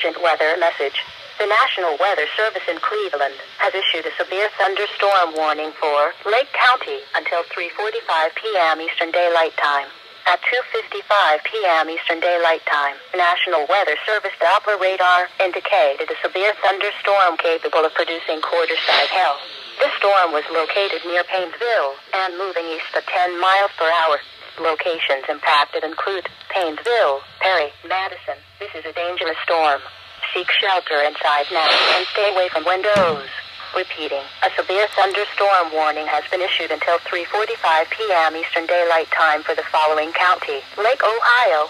urgent weather message. The National Weather Service in Cleveland has issued a severe thunderstorm warning for Lake County until 3:45 p.m. Eastern Daylight Time. At 2:55 p.m. Eastern Daylight Time, the National Weather Service Doppler radar indicated a severe thunderstorm capable of producing quarter-size hail. This storm was located near Paynesville and moving east at 10 miles per hour. Locations impacted include Paynesville, Perry, Madison. This is a dangerous storm. Seek shelter inside now and stay away from windows. Repeating, a severe thunderstorm warning has been issued until 3:45 p.m. Eastern Daylight Time for the following county: Lake Ohio,